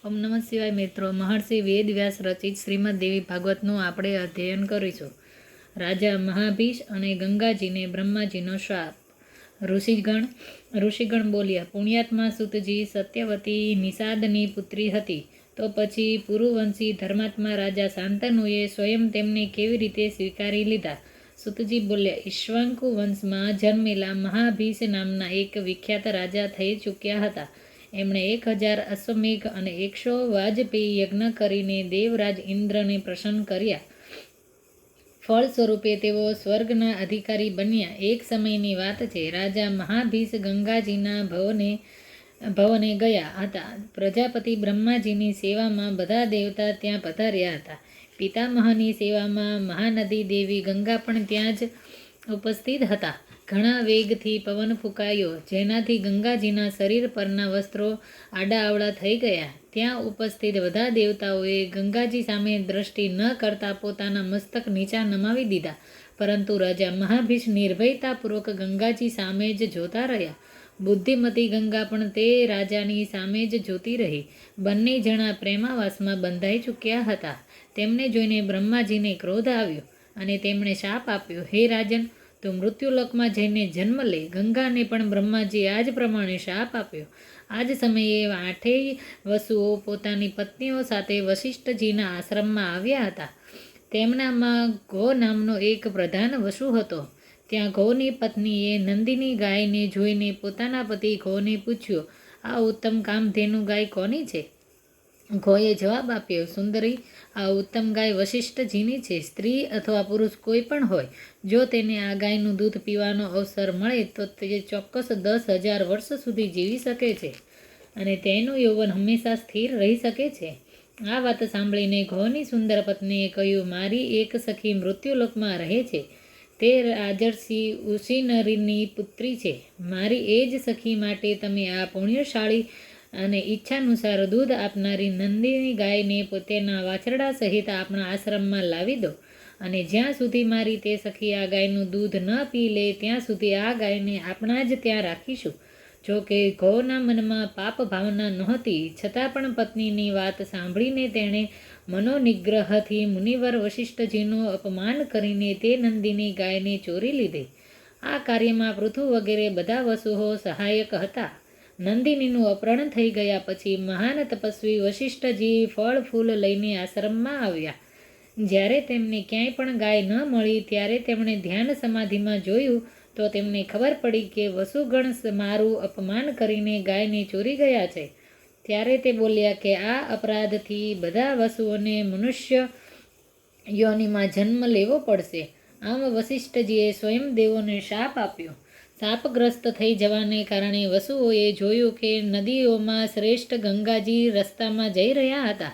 ઓમ નમઃ શિવાય મિત્રો, મહર્ષિ વેદવ્યાસ રચિત શ્રીમદ દેવી ભાગવતનું આપણે અધ્યયન કરીશું. રાજા મહાભીષ અને ગંગાજીને બ્રહ્માજીનો શ્રાપ. ઋષિગણ બોલ્યા, પુણ્યાત્મા સુતજી સત્યવતી નિષાદની પુત્રી હતી, તો પછી પુરુવંશી ધર્માત્મા રાજા શાંતનુએ સ્વયં તેમને કેવી રીતે સ્વીકારી લીધા? સુતજી બોલ્યા, ઈક્ષ્વાકુ વંશમાં જન્મેલા મહાભીષ નામના એક વિખ્યાત રાજા થઈ ચૂક્યા હતા. એમણે 1000 અશ્વમેઘ અને 100 વાજપેયી યજ્ઞ કરીને દેવરાજ ઇન્દ્રને પ્રસન્ન કર્યા. ફળ સ્વરૂપે તેઓ સ્વર્ગના અધિકારી બન્યા. એક સમયની વાત છે. રાજા મહાભીષ ગંગાજીના ભવને ગયા હતા. પ્રજાપતિ બ્રહ્માજીની સેવામાં બધા દેવતા ત્યાં પધાર્યા હતા. પિતામહની સેવામાં મહાનદી દેવી ગંગા પણ ત્યાં જ ઉપસ્થિત હતા. ઘણા વેગથી પવન ફૂંકાયો, જેનાથી ગંગાજીના શરીર પરના વસ્ત્રો આડાઅવળા થઈ ગયા. ત્યાં ઉપસ્થિત બધા દેવતાઓએ ગંગાજી સામે દ્રષ્ટિ ન કરતા પોતાના મસ્તક નીચા નમાવી દીધા. પરંતુ રાજા મહાભીષ નિર્ભયતાપૂર્વક ગંગાજી સામે જ જોતા રહ્યા. બુદ્ધિમતી ગંગા પણ તે રાજાની સામે જ જોતી રહી. બંને જણા પ્રેમાવાસમાં બંધાઈ ચૂક્યા હતા. તેમને જોઈને બ્રહ્માજીને ક્રોધ આવ્યો અને તેમણે શાપ આપ્યો, હે રાજન, તું મૃત્યુલોકમાં જઈને જન્મ લે. ગંગાને પણ બ્રહ્માજી આ જ પ્રમાણે શાપ આપ્યો. આ જ સમયે 8 વસુઓ પોતાની પત્નીઓ સાથે વશિષ્ઠજીના આશ્રમમાં આવ્યા હતા. તેમનામાં ગો નામનો એક પ્રધાન વસુ હતો. ત્યાં ગોની પત્નીએ નંદિની ગાયને જોઈને પોતાના પતિ ગોને પૂછ્યું, આ ઉત્તમ કામધેનુ ગાય કોની છે? ગોએ જવાબ આપ્યો, સુંદરી, આ ઉત્તમ ગાય વશિષ્ઠજીની છે. સ્ત્રી અથવા પુરુષ કોઈ પણ હોય, જો તેને આ ગાયનું દૂધ પીવાનો અવસર મળે તો તે ચોક્કસ 10,000 વર્ષ સુધી જીવી શકે છે અને તેનું યૌવન હંમેશા સ્થિર રહી શકે છે. આ વાત સાંભળીને ગોની સુંદર પત્નીએ કહ્યું, મારી એક સખી મૃત્યુલોકમાં રહે છે. તે રાજર્ષિ ઉશિનરીની પુત્રી છે. મારી એ જ સખી માટે તમે આ પુણ્યશાળી અને ઈચ્છાનુસાર દૂધ આપનારી નંદિની ગાયને પોતાના વાછરડા સહિત આપણા આશ્રમમાં લાવી દો, અને જ્યાં સુધી મારી તે સખી આ ગાયનું દૂધ ન પી લે ત્યાં સુધી આ ગાયને આપણા જ ત્યાં રાખીશું. જો કે ગૌના મનમાં પાપ ભાવના નહોતી, છતાં પણ પત્નીની વાત સાંભળીને તેણે મનોનિગ્રહથી મુનિવર વશિષ્ઠજીનું અપમાન કરીને તે નંદિની ગાયને ચોરી લીધી. આ કાર્યમાં પૃથુ વગેરે બધા વસુઓ સહાયક હતા. નંદિનીનું અપહરણ થઈ ગયા પછી મહાન તપસ્વી વશિષ્ઠજી ફળ ફૂલ લઈને આશ્રમમાં આવ્યા. જ્યારે તેમને ક્યાંય પણ ગાય ન મળી, ત્યારે તેમણે ધ્યાન સમાધિમાં જોયું તો તેમને ખબર પડી કે વસુગણ મારું અપમાન કરીને ગાયને ચોરી ગયા છે. ત્યારે તે બોલ્યા કે આ અપરાધથી બધા વસુઓને મનુષ્ય યોનિમાં જન્મ લેવો પડશે. આમ વશિષ્ઠજીએ સ્વયં દેવોને શાપ આપ્યો. શાપગ્રસ્ત થઈ જવાને કારણે વસુઓએ જોયું કે નદીઓમાં શ્રેષ્ઠ ગંગાજી રસ્તામાં જઈ રહ્યા હતા.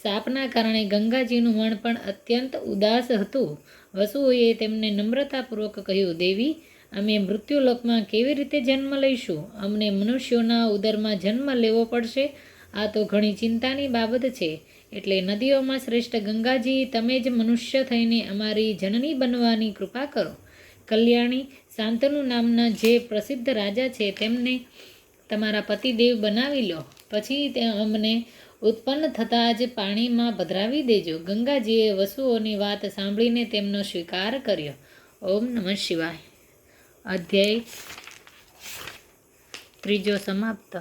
શાપના કારણે ગંગાજીનું મન પણ અત્યંત ઉદાસ હતું. વસુઓએ તેમને નમ્રતાપૂર્વક કહ્યું, દેવી, અમે મૃત્યુલોકમાં કેવી રીતે જન્મ લઈશું? અમને મનુષ્યોના ઉદરમાં જન્મ લેવો પડશે. આ તો ઘણી ચિંતાની બાબત છે. એટલે નદીઓમાં શ્રેષ્ઠ ગંગાજી, તમે જ મનુષ્ય થઈને અમારી જનની બનવાની કૃપા કરો. કલ્યાણી, શાંતનુ નામના જે પ્રસિદ્ધ રાજા છે તેમને તમારા પતિદેવ બનાવી લો. પછી અમને ઉત્પન્ન થતાં જ પાણીમાં પધરાવી દેજો. ગંગાજીએ વસુઓની વાત સાંભળીને તેમનો સ્વીકાર કર્યો. ઓમ નમઃ શિવાય. અધ્યાય 3 સમાપ્ત.